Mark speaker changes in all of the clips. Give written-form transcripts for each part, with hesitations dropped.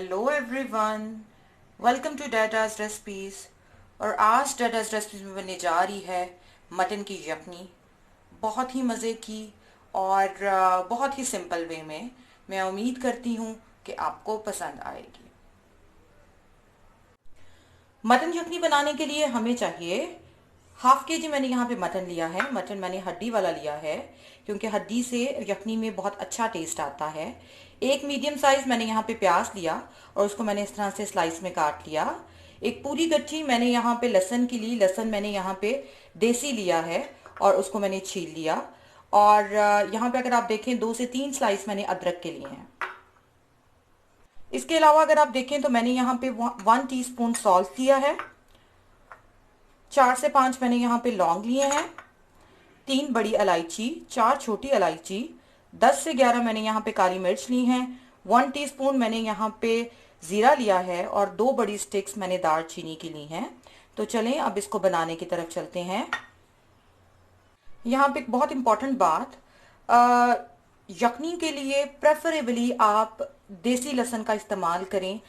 Speaker 1: Hello everyone, welcome to Dada's recipes. और आज डैडाज recipes में बनने जा रही है मटन की यखनी, बहुत ही मज़े की और बहुत ही सिंपल वे में। मैं उम्मीद करती हूँ कि आपको पसंद आएगी। मटन यखनी बनाने के लिए हमें चाहिए हाफ के जी। मैंने यहाँ पे मटन लिया है। मटन मैंने हड्डी वाला लिया है क्योंकि हड्डी से यखनी में बहुत अच्छा टेस्ट आता है। एक मीडियम साइज मैंने यहाँ पे प्याज लिया और उसको मैंने इस तरह से स्लाइस में काट लिया। एक पूरी गट्ठी मैंने यहाँ पे लहसुन की ली। लहसुन मैंने यहाँ पे देसी लिया है और उसको मैंने छील लिया। और यहाँ पे अगर आप देखें 2 से 3 स्लाइस मैंने अदरक के लिए हैं। इसके अलावा अगर आप देखें तो मैंने यहाँ पे 1 टीस्पून सॉल्ट लिया है। 4 से 5 मैंने यहाँ पे लौंग लिए हैं, 3 बड़ी इलायची, 4 छोटी इलायची, 10 से 11 मैंने यहाँ पे काली मिर्च ली हैं, 1 टीस्पून मैंने यहाँ पे जीरा लिया है और 2 बड़ी स्टिक्स मैंने दालचीनी की ली हैं। तो चलें अब इसको बनाने की तरफ चलते हैं। यहाँ पे एक बहुत इंपॉर्टेंट बात, यखनी के लिए प्रेफरेबली आप देसी लहसुन का इस्तेमाल करें।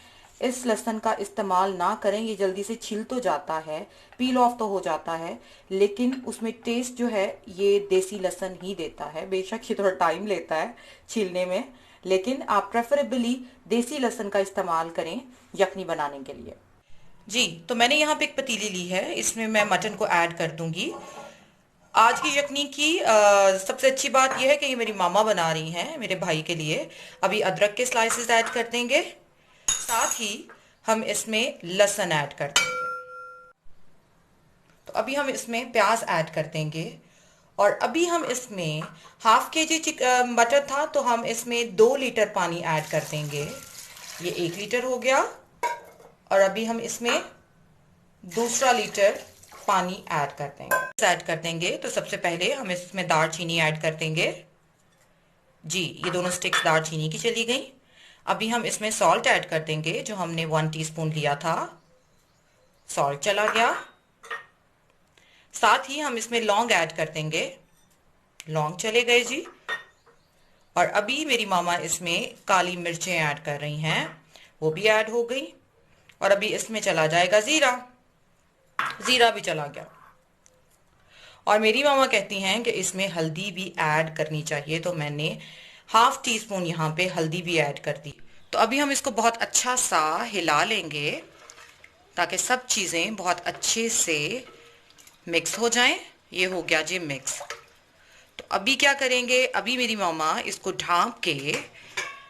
Speaker 1: इस लहसुन का इस्तेमाल ना करें, ये जल्दी से छिल तो जाता है, पील ऑफ तो हो जाता है, लेकिन उसमें टेस्ट जो है ये देसी लहसुन ही देता है। बेशक ये थोड़ा टाइम लेता है छीलने में, लेकिन आप प्रेफरेबली देसी लहसुन का इस्तेमाल करें यखनी बनाने के लिए। जी, तो मैंने यहाँ पे एक पतीली ली है, इसमें मैं मटन को ऐड कर दूंगी। आज की यखनी की सबसे अच्छी बात यह है कि ये मेरी मामा बना रही हैं मेरे भाई के लिए। अभी अदरक के स्लाइसेस ऐड कर देंगे, साथ ही हम इसमें लहसुन ऐड कर देंगे। तो अभी हम इसमें प्याज ऐड कर देंगे और अभी हम इसमें हाफ के जी मटन था तो हम इसमें 2 लीटर पानी ऐड कर देंगे। ये 1 लीटर हो गया और अभी हम इसमें दूसरा लीटर पानी ऐड कर देंगे। तो सबसे पहले हम इसमें दालचीनी ऐड कर देंगे। जी, ये दोनों स्टिक्स दालचीनी की चली गई। अभी हम इसमें सॉल्ट ऐड कर देंगे, जो हमने 1 टीस्पून लिया था, सॉल्ट चला गया। साथ ही हम इसमें लौंग ऐड कर देंगे, लौंग चले गए जी। और अभी मेरी मामा इसमें काली मिर्चें ऐड कर रही हैं, वो भी ऐड हो गई। और अभी इसमें चला जाएगा जीरा, जीरा भी चला गया। और मेरी मामा कहती हैं कि इसमें हल्दी भी ऐड करनी चाहिए, तो मैंने हाफ टी स्पून यहाँ पे हल्दी भी ऐड कर दी। तो अभी हम इसको बहुत अच्छा सा हिला लेंगे ताकि सब चीज़ें बहुत अच्छे से मिक्स हो जाएं। ये हो गया जी मिक्स। तो अभी क्या करेंगे, अभी मेरी मामा इसको ढाँप के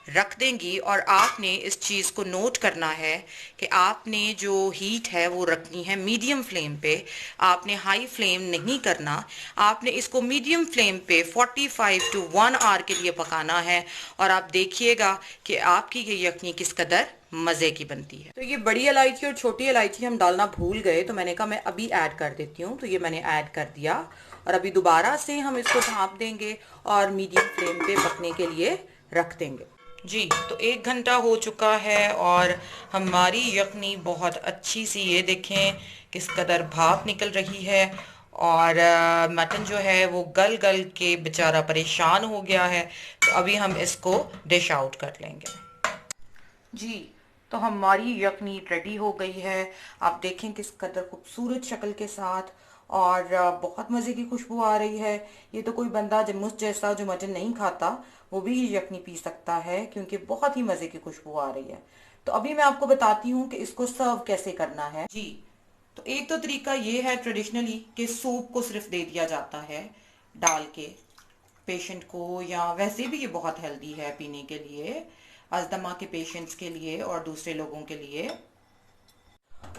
Speaker 1: रख देंगी और आपने इस चीज़ को नोट करना है कि आपने जो हीट है वो रखनी है मीडियम फ्लेम पे। आपने हाई फ्लेम नहीं करना, आपने इसको मीडियम फ्लेम पे 45 टू 1 आवर के लिए पकाना है। और आप देखिएगा कि आपकी ये यखनी किस कदर मज़े की बनती है। तो ये बड़ी इलायची और छोटी इलायची हम डालना भूल गए, तो मैंने कहा मैं अभी ऐड कर देती हूँ। तो ये मैंने ऐड कर दिया और अभी दोबारा से हम इसको ढाँप देंगे और मीडियम फ्लेम पे पकने के लिए रख देंगे। जी, तो 1 घंटा हो चुका है और हमारी यखनी बहुत अच्छी सी, ये देखें किस कदर भाप निकल रही है। और मटन जो है वो गल गल के बेचारा परेशान हो गया है। तो अभी हम इसको डिश आउट कर लेंगे। जी, तो हमारी यखनी रेडी हो गई है। आप देखें किस कदर खूबसूरत शक्ल के साथ और बहुत मज़े की खुशबू आ रही है। ये तो कोई बंदा जो मुझ जैसा जो मटन नहीं खाता वो भी ये यखनी पी सकता है, क्योंकि बहुत ही मज़े की खुशबू आ रही है। तो अभी मैं आपको बताती हूँ कि इसको सर्व कैसे करना है। जी, तो एक तो तरीका ये है ट्रेडिशनली कि सूप को सिर्फ दे दिया जाता है डाल के पेशेंट को, या वैसे भी ये बहुत हेल्दी है पीने के लिए, अस्थमा के पेशेंट्स के लिए और दूसरे लोगों के लिए।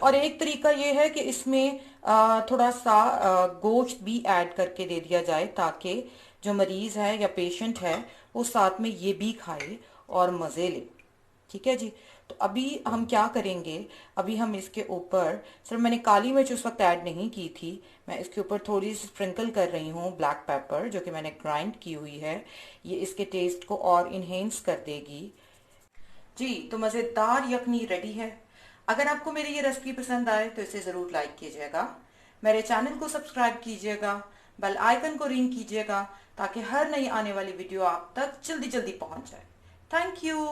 Speaker 1: और एक तरीका ये है कि इसमें थोड़ा सा गोश्त भी ऐड करके दे दिया जाए ताकि जो मरीज है या पेशेंट है वो साथ में ये भी खाए और मज़े ले। ठीक है जी। तो अभी हम क्या करेंगे, अभी हम इसके ऊपर, सिर्फ मैंने काली मिर्च उस वक्त ऐड नहीं की थी, मैं इसके ऊपर थोड़ी सी स्प्रिंकल कर रही हूँ ब्लैक पेपर, जो कि मैंने ग्राइंड की हुई है। ये इसके टेस्ट को और इन्हेंस कर देगी। जी, तो मज़ेदार यखनी रेडी है। अगर आपको मेरी ये रेसिपी पसंद आए तो इसे ज़रूर लाइक कीजिएगा, मेरे चैनल को सब्सक्राइब कीजिएगा, बेल आइकन को रिंग कीजिएगा ताकि हर नई आने वाली वीडियो आप तक जल्दी जल्दी पहुंच जाए। Thank you.